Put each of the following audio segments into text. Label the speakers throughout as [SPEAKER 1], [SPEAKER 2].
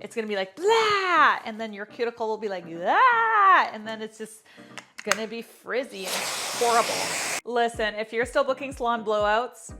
[SPEAKER 1] it's gonna be like blah, and then your cuticle will be like ah, and then it's just gonna be frizzy and horrible. Listen, if you're still booking salon blowouts,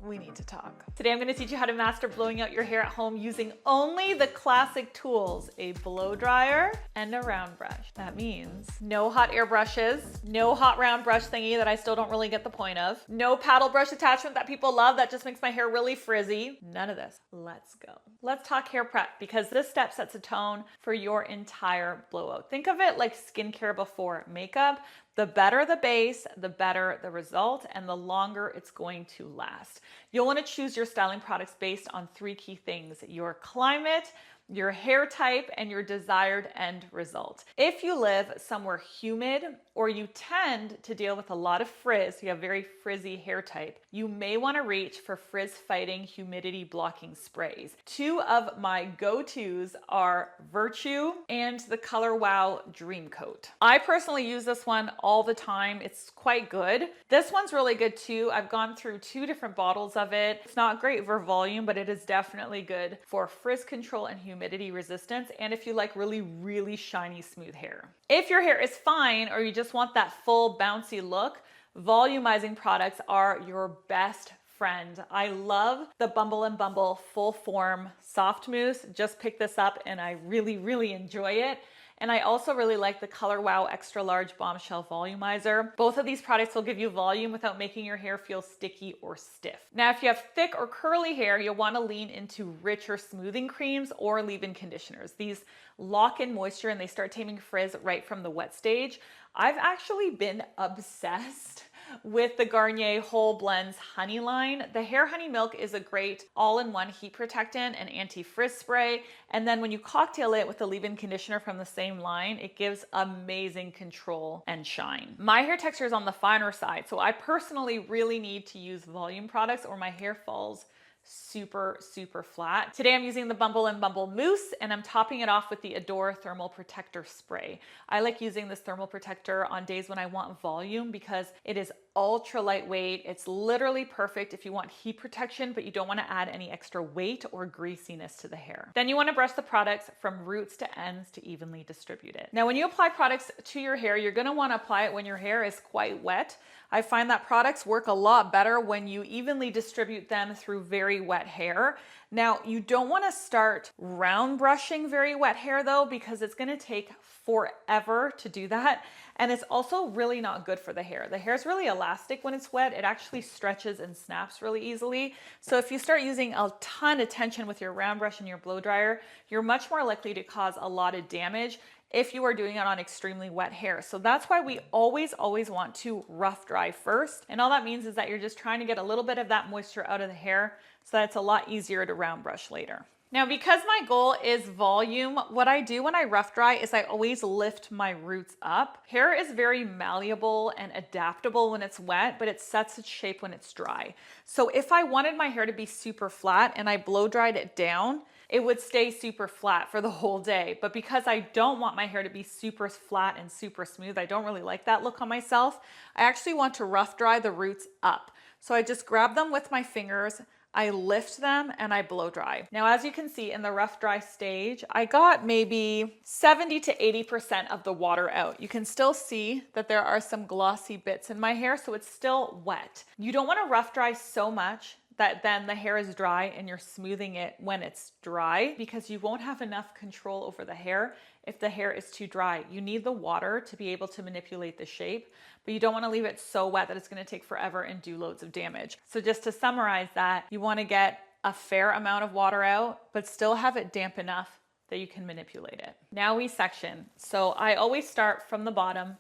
[SPEAKER 1] we need to talk. Today I'm going to teach you how to master blowing out your hair at home using only the classic tools, a blow dryer and a round brush. That means no hot air brushes, no hot round brush thingy that I still don't really get the point of, no paddle brush attachment that people love that just makes my hair really frizzy. None of this. Let's go. Let's talk hair prep because this step sets a tone for your entire blowout. Think of it like skincare before makeup. The better the base, the better the result, and the longer it's going to last. You'll want to choose your styling products based on 3 key things: your climate, your hair type, and your desired end result. If you live somewhere humid or you tend to deal with a lot of frizz, you have very frizzy hair type, you may want to reach for frizz fighting humidity blocking sprays. 2 of my go-tos are Virtue and the Color Wow Dream Coat. I personally use this one all the time. It's quite good. This one's really good too. I've gone through 2 different bottles of it. It's not great for volume, but it is definitely good for frizz control and humidity resistance, and if you like really shiny smooth hair. If your hair is fine or you just want that full bouncy look, volumizing products are your best friend. I love the Bumble full form soft mousse. Just picked this up and I really enjoy it. And I also really like the Color Wow Extra Large Bombshell Volumizer. Both of these products will give you volume without making your hair feel sticky or stiff. Now, if you have thick or curly hair, you'll want to lean into richer smoothing creams or leave-in conditioners. These lock in moisture and they start taming frizz right from the wet stage. I've actually been obsessed with the Garnier Whole Blends Honey line. The Hair Honey Milk is a great all-in-one heat protectant and anti-frizz spray. And then when you cocktail it with the leave-in conditioner from the same line, it gives amazing control and shine. My hair texture is on the finer side, so I personally really need to use volume products or my hair falls super flat. Today I'm using the Bumble Mousse and I'm topping it off with the Lador Thermal Protector Spray. I like using this thermal protector on days when I want volume because it is ultra lightweight. It's literally perfect if you want heat protection, but you don't want to add any extra weight or greasiness to the hair. Then you want to brush the products from roots to ends to evenly distribute it. Now, when you apply products to your hair, you're going to want to apply it when your hair is quite wet. I find that products work a lot better when you evenly distribute them through very wet hair. Now, you don't want to start round brushing very wet hair though, because it's going to take forever to do that. And it's also really not good for the hair. The hair is really elastic when it's wet. It actually stretches and snaps really easily. So if you start using a ton of tension with your round brush and your blow dryer, you're much more likely to cause a lot of damage if you are doing it on extremely wet hair. So that's why we always want to rough dry first. And all that means is that you're just trying to get a little bit of that moisture out of the hair so that it's a lot easier to round brush later. Now, because my goal is volume, what I do when I rough dry is I always lift my roots up. Hair is very malleable and adaptable when it's wet, but it sets its shape when it's dry. So if I wanted my hair to be super flat and I blow dried it down, it would stay super flat for the whole day. But because I don't want my hair to be super flat and super smooth, I don't really like that look on myself, I actually want to rough dry the roots up. So I just grab them with my fingers, I lift them and I blow dry. Now, as you can see in the rough dry stage, I got maybe 70 to 80% of the water out. You can still see that there are some glossy bits in my hair, so it's still wet. You don't want to rough dry so much that then the hair is dry and you're smoothing it when it's dry, because you won't have enough control over the hair if the hair is too dry. You need the water to be able to manipulate the shape, but you don't want to leave it so wet that it's going to take forever and do loads of damage. So just to summarize that, you want to get a fair amount of water out, but still have it damp enough that you can manipulate it. Now we section. So I always start from the bottom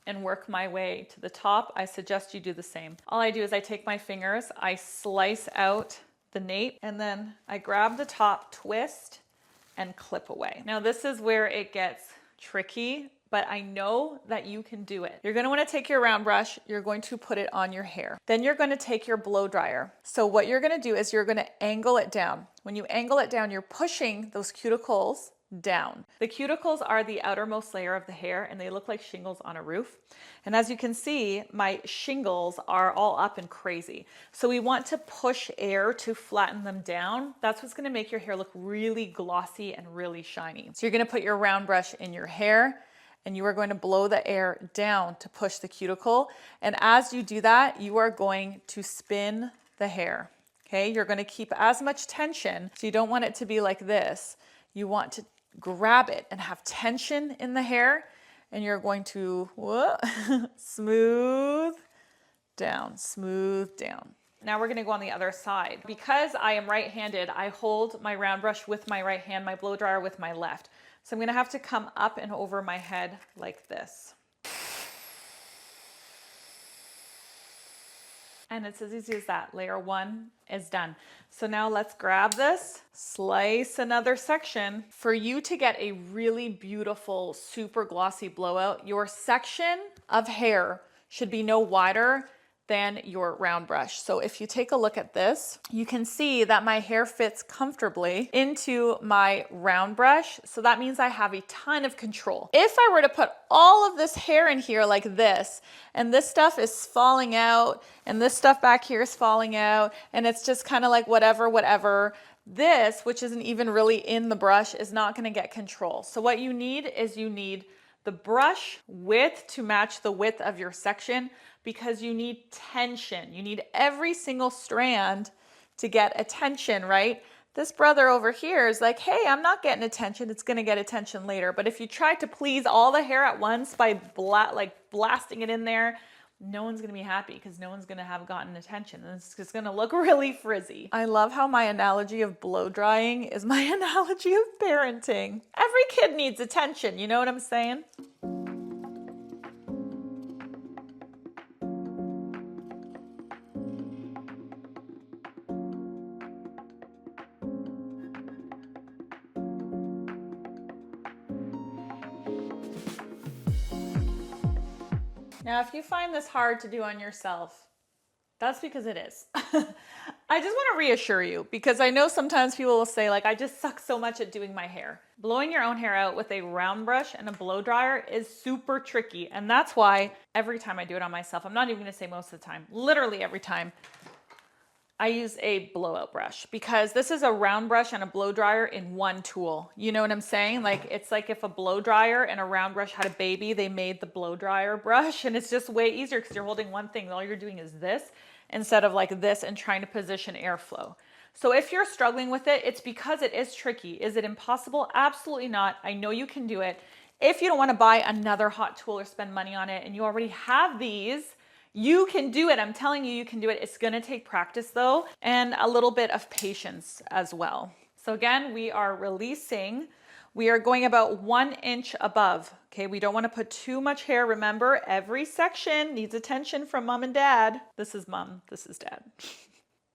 [SPEAKER 1] and work my way to the top. I suggest you do the same. All I do is I take my fingers, I slice out the nape, and then I grab the top, twist, and clip away. Now this is where it gets tricky, but I know that you can do it. You're gonna wanna take your round brush, you're going to put it on your hair. Then you're gonna take your blow dryer. So what you're gonna do is you're gonna angle it down. When you angle it down, you're pushing those cuticles down. The cuticles are the outermost layer of the hair and they look like shingles on a roof. And as you can see, my shingles are all up and crazy. So we want to push air to flatten them down. That's what's gonna make your hair look really glossy and really shiny. So you're gonna put your round brush in your hair and you are going to blow the air down to push the cuticle. And as you do that, you are going to spin the hair. Okay, you're gonna keep as much tension. So you don't want it to be like this. You want to grab it and have tension in the hair, and you're going to smooth down, smooth down. Now we're gonna go on the other side. Because I am right-handed, I hold my round brush with my right hand, my blow dryer with my left. So I'm gonna have to come up and over my head like this. And it's as easy as that. Layer one is done. So now let's grab this, slice another section. For you to get a really beautiful, super glossy blowout, your section of hair should be no wider than your round brush. So if you take a look at this, you can see that my hair fits comfortably into my round brush. So that means I have a ton of control. If I were to put all of this hair in here like this, and this stuff is falling out, and this stuff back here is falling out, and it's just kind of like whatever, this, which isn't even really in the brush, is not gonna get control. So what you need is you need the brush width to match the width of your section, because you need tension. You need every single strand to get attention, right? This brother over here is like, hey, I'm not getting attention. It's gonna get attention later. But if you try to please all the hair at once by blasting it in there, no one's gonna be happy because no one's gonna have gotten attention. And it's just gonna look really frizzy. I love how my analogy of blow drying is my analogy of parenting. Every kid needs attention, you know what I'm saying? Now, if you find this hard to do on yourself, that's because it is. I just want to reassure you, because I know sometimes people will say, like, I just suck so much at doing my hair. Blowing your own hair out with a round brush and a blow dryer is super tricky. And that's why every time I do it on myself, I'm not even going to say most of the time, literally every time, I use a blowout brush, because this is a round brush and a blow dryer in one tool. You know what I'm saying? Like, it's like if a blow dryer and a round brush had a baby, they made the blow dryer brush, and it's just way easier because you're holding one thing. All you're doing is this instead of like this and trying to position airflow. So if you're struggling with it, it's because it is tricky. Is it impossible? Absolutely not. I know you can do it. If you don't want to buy another hot tool or spend money on it and you already have these, you can do it. I'm telling you, you can do it. It's going to take practice though, and a little bit of patience as well. So again, we are releasing. We are going about 1 inch above. Okay, we don't want to put too much hair. Remember, every section needs attention from mom and dad. This is mom, this is dad.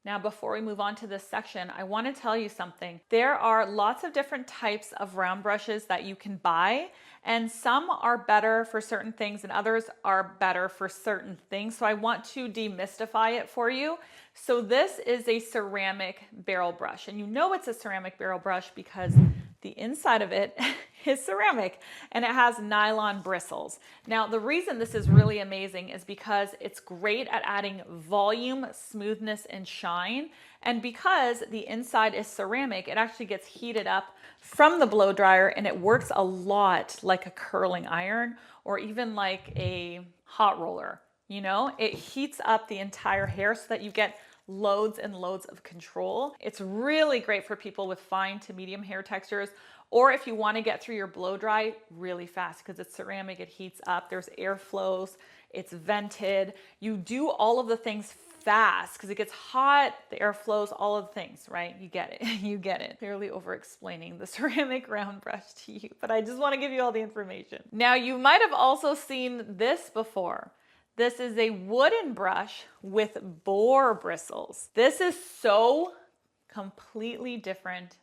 [SPEAKER 1] Now, before we move on to this section, I want to tell you something. There are lots of different types of round brushes that you can buy, and some are better for certain things and others are better for certain things. So I want to demystify it for you. So this is a ceramic barrel brush, and you know it's a ceramic barrel brush because the inside of it is ceramic and it has nylon bristles. Now, the reason this is really amazing is because it's great at adding volume, smoothness, and shine. And because the inside is ceramic, it actually gets heated up from the blow dryer and it works a lot like a curling iron or even like a hot roller. You know, it heats up the entire hair so that you get loads and loads of control. It's really great for people with fine to medium hair textures, or if you want to get through your blow dry really fast because it's ceramic, it heats up, there's air flows, it's vented. You do all of the things fast because it gets hot, the air flows, all of the things, right? You get it. You get it. Clearly over explaining the ceramic round brush to you, but I just want to give you all the information. Now, you might have also seen this before. This is a wooden brush with boar bristles. This is so completely different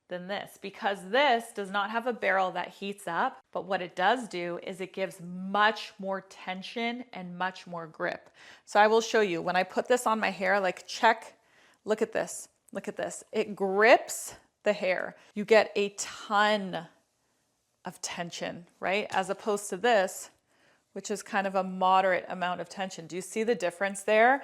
[SPEAKER 1] than this because this does not have a barrel that heats up, but what it does do is it gives much more tension and much more grip. So I will show you when I put this on my hair, like check, look at this, look at this. It grips the hair. You get a ton of tension, right? As opposed to this, which is kind of a moderate amount of tension. Do you see the difference there?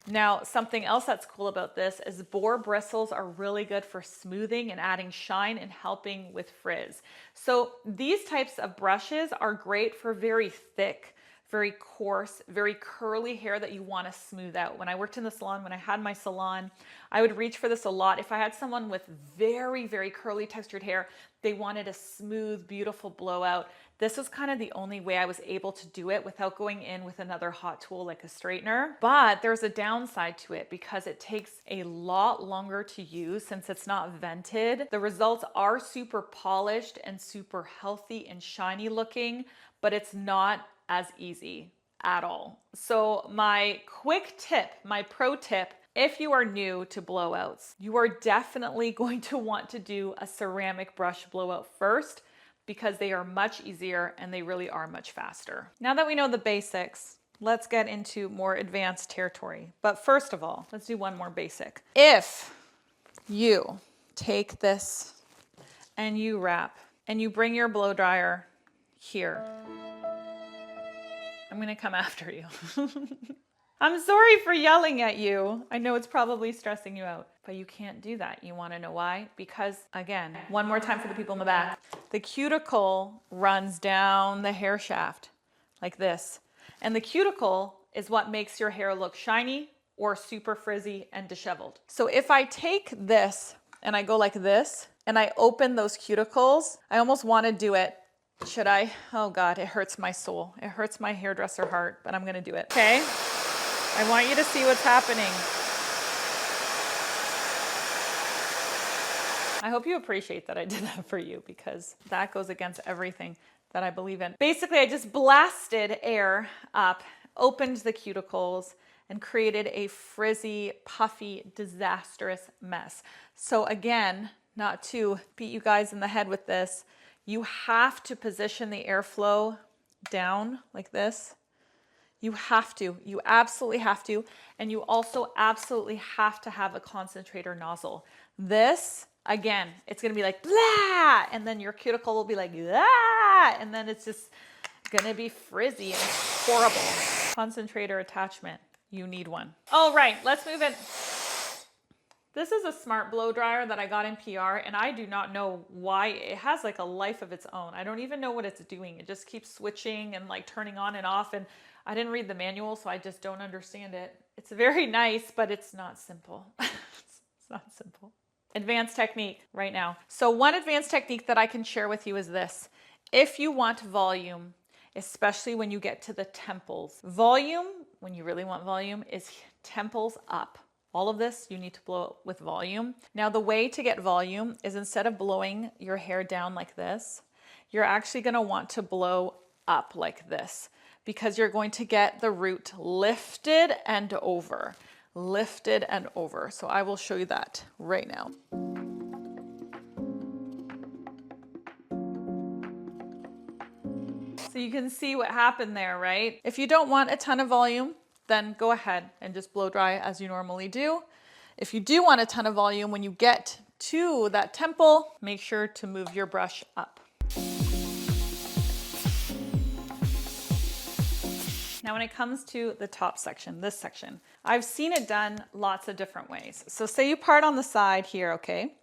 [SPEAKER 1] Now, something else that's cool about this is boar bristles are really good for smoothing and adding shine and helping with frizz. So these types of brushes are great for very thick, very coarse, very curly hair that you want to smooth out. When I worked in the salon, when I had my salon, I would reach for this a lot. If I had someone with very, very curly textured hair, they wanted a smooth, beautiful blowout. This was kind of the only way I was able to do it without going in with another hot tool like a straightener. But there's a downside to it because it takes a lot longer to use since it's not vented. The results are super polished and super healthy and shiny looking, but it's not as easy at all. So my quick tip, my pro tip, if you are new to blowouts, you are definitely going to want to do a ceramic brush blowout first because they are much easier and they really are much faster. Now that we know the basics, let's get into more advanced territory. But first of all, let's do one more basic. If you take this and you wrap and you bring your blow dryer here, I'm gonna come after you. I'm sorry for yelling at you. I know it's probably stressing you out, but you can't do that. You wanna know why? Because again, one more time for the people in the back, the cuticle runs down the hair shaft like this. And the cuticle is what makes your hair look shiny or super frizzy and disheveled. So if I take this and I go like this and I open those cuticles, I almost wanna do it. Should I? Oh God, it hurts my soul. It hurts my hairdresser heart, but I'm gonna do it, okay? I want you to see what's happening. I hope you appreciate that I did that for you because that goes against everything that I believe in. Basically, I just blasted air up, opened the cuticles, and created a frizzy, puffy, disastrous mess. So again, not to beat you guys in the head with this, you have to position the airflow down like this. You have to, you absolutely have to. And you also absolutely have to have a concentrator nozzle. This, again, it's gonna be like, blah, and then your cuticle will be like, ah, and then it's just gonna be frizzy and horrible. Concentrator attachment, you need one. All right, let's move in. This is a smart blow dryer that I got in PR, and I do not know why. It has like a life of its own. I don't even know what it's doing. It just keeps switching and like turning on and off, and I didn't read the manual, so I just don't understand it. It's very nice, but it's not simple. It's not simple. Advanced technique right now. So one advanced technique that I can share with you is this. If you want volume, especially when you get to the temples, volume, when you really want volume, is temples up. All of this, you need to blow it with volume. Now, the way to get volume is instead of blowing your hair down like this, you're actually gonna want to blow up like this because you're going to get the root lifted and over, lifted and over. So I will show you that right now. So you can see what happened there, right? If you don't want a ton of volume, then go ahead and just blow dry as you normally do. If you do want a ton of volume, when you get to that temple, make sure to move your brush up. Now, when it comes to the top section, this section, I've seen it done lots of different ways. So say you part on the side here, okay?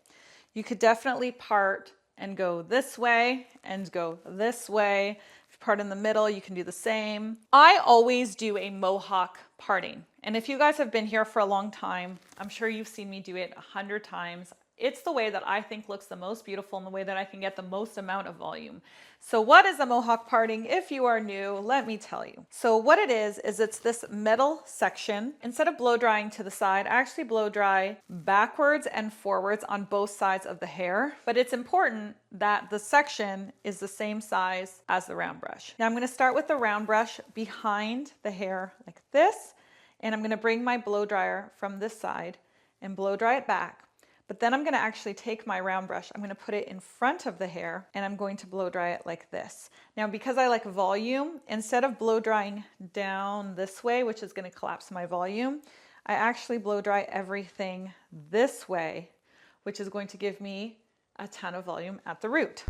[SPEAKER 1] You could definitely part and go this way and go this way. If you part in the middle, you can do the same. I always do a mohawk parting. And if you guys have been here for a long time, I'm sure you've seen me do it 100 times. It's the way that I think looks the most beautiful and the way that I can get the most amount of volume. So what is a mohawk parting? If you are new, let me tell you. So what it is it's this middle section. Instead of blow drying to the side, I actually blow dry backwards and forwards on both sides of the hair. But it's important that the section is the same size as the round brush. Now I'm gonna start with the round brush behind the hair like this, and I'm gonna bring my blow dryer from this side and blow dry it back. But then I'm gonna actually take my round brush, I'm gonna put it in front of the hair, and I'm going to blow dry it like this. Now, because I like volume, instead of blow drying down this way, which is gonna collapse my volume, I actually blow dry everything this way, which is going to give me a ton of volume at the root.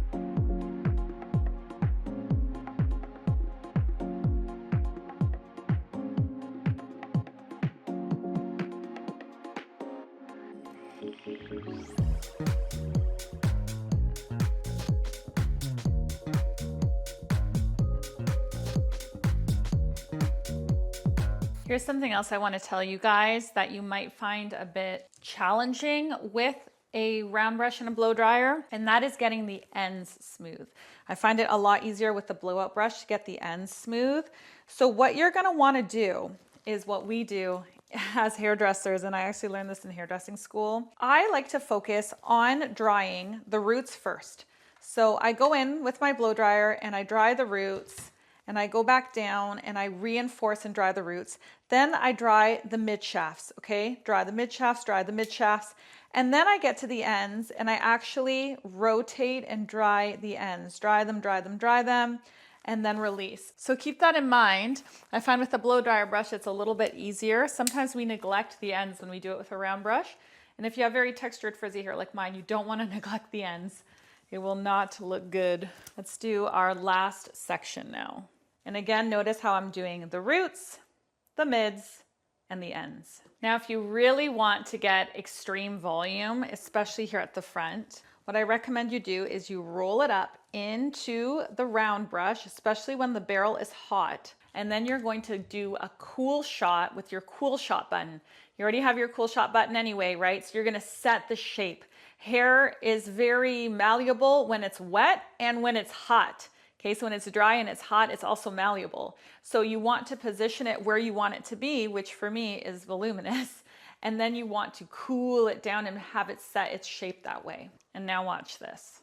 [SPEAKER 1] Here's something else I want to tell you guys that you might find a bit challenging with a round brush and a blow dryer, and that is getting the ends smooth. I find it a lot easier with the blowout brush to get the ends smooth. So what you're going to want to do is what we do as hairdressers, and I actually learned this in hairdressing school. I like to focus on drying the roots first. So I go in with my blow dryer and I dry the roots, and I go back down and I reinforce and dry the roots. Then I dry the mid shafts, okay? Dry the mid shafts, dry the mid shafts. And then I get to the ends and I actually rotate and dry the ends. Dry them, dry them, dry them, and then release. So keep that in mind. I find with the blow dryer brush, it's a little bit easier. Sometimes we neglect the ends when we do it with a round brush. And if you have very textured frizzy hair like mine, you don't want to neglect the ends. It will not look good. Let's do our last section now. And again, notice how I'm doing the roots, the mids, and the ends. Now, if you really want to get extreme volume, especially here at the front, what I recommend you do is you roll it up into the round brush, especially when the barrel is hot. And then you're going to do a cool shot with your cool shot button. You already have your cool shot button anyway, right? So you're gonna set the shape. Hair is very malleable when it's wet and when it's hot. Okay, so when it's dry and it's hot, it's also malleable. So you want to position it where you want it to be, which for me is voluminous. And then you want to cool it down and have it set its shape that way. And now watch this.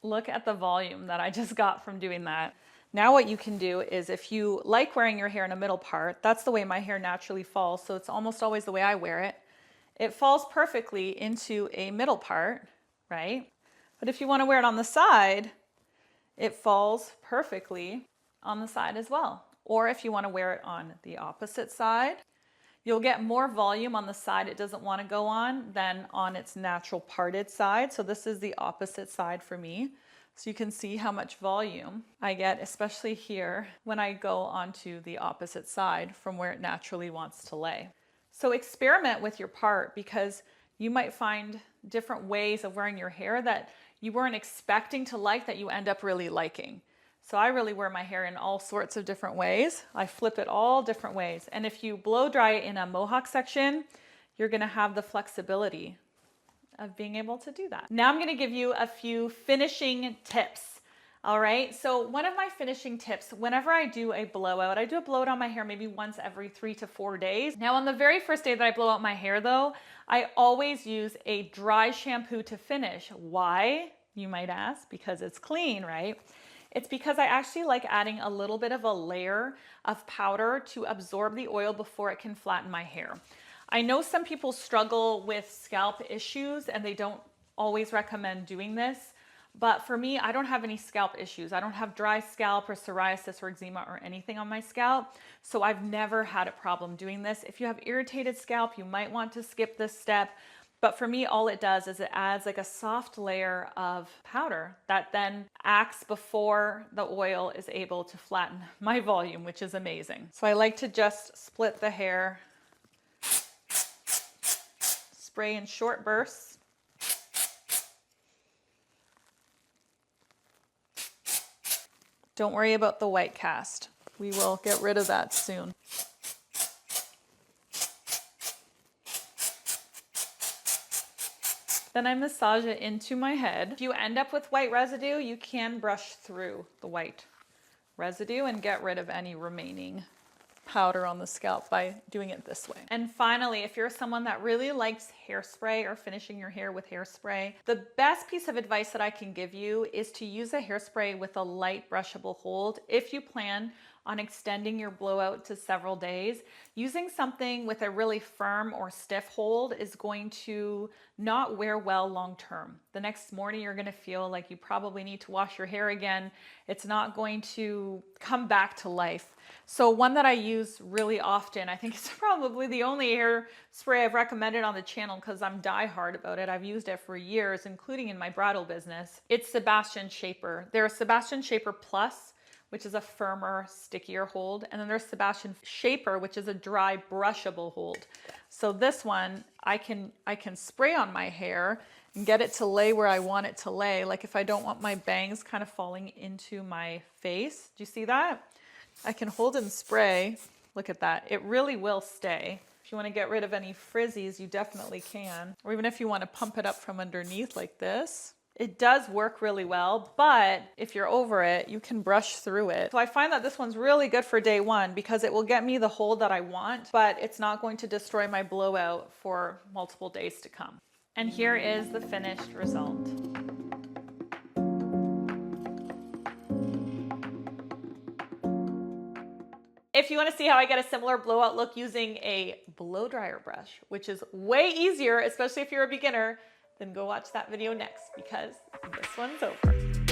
[SPEAKER 1] Look at the volume that I just got from doing that. Now what you can do is, if you like wearing your hair in a middle part, that's the way my hair naturally falls. So it's almost always the way I wear it. It falls perfectly into a middle part, right? But if you want to wear it on the side, it falls perfectly on the side as well. Or if you want to wear it on the opposite side, you'll get more volume on the side it doesn't want to go on than on its natural parted side. So this is the opposite side for me. So you can see how much volume I get, especially here, when I go onto the opposite side from where it naturally wants to lay. So experiment with your part, because you might find different ways of wearing your hair that you weren't expecting to like that you end up really liking. So I really wear my hair in all sorts of different ways. I flip it all different ways. And if you blow dry it in a mohawk section, you're gonna have the flexibility of being able to do that. Now I'm gonna give you a few finishing tips. All right, so one of my finishing tips, whenever I do a blowout, I do a blowout on my hair maybe once every 3 to 4 days. Now on the very first day that I blow out my hair though, I always use a dry shampoo to finish. Why, you might ask? Because it's clean, right? It's because I actually like adding a little bit of a layer of powder to absorb the oil before it can flatten my hair. I know some people struggle with scalp issues and they don't always recommend doing this. But for me, I don't have any scalp issues. I don't have dry scalp or psoriasis or eczema or anything on my scalp. So I've never had a problem doing this. If you have irritated scalp, you might want to skip this step. But for me, all it does is it adds like a soft layer of powder that then acts before the oil is able to flatten my volume, which is amazing. So I like to just split the hair, spray in short bursts. Don't worry about the white cast. We will get rid of that soon. Then I massage it into my head. If you end up with white residue, you can brush through the white residue and get rid of any remaining powder on the scalp by doing it this way. And finally, if you're someone that really likes hairspray or finishing your hair with hairspray, the best piece of advice that I can give you is to use a hairspray with a light brushable hold. If you plan on extending your blowout to several days, using something with a really firm or stiff hold is going to not wear well long term. The next morning you're going to feel like you probably need to wash your hair again. It's not going to come back to life. So one that I use really often, I think it's probably the only hairspray I've recommended on the channel because I'm diehard about it. I've used it for years, including in my bridal business. It's Sebastian Shaper. There's Sebastian Shaper Plus, which is a firmer, stickier hold. And then there's Sebastian Shaper, which is a dry, brushable hold. So this one, I can spray on my hair and get it to lay where I want it to lay. Like if I don't want my bangs kind of falling into my face. Do you see that? I can hold and spray. Look at that. It really will stay. If you want to get rid of any frizzies, you definitely can. Or even if you want to pump it up from underneath like this. It does work really well, but if you're over it, you can brush through it. So I find that this one's really good for day one because it will get me the hold that I want, but it's not going to destroy my blowout for multiple days to come. And here is the finished result. If you want to see how I get a similar blowout look using a blow dryer brush, which is way easier, especially if you're a beginner, then go watch that video next because this one's over.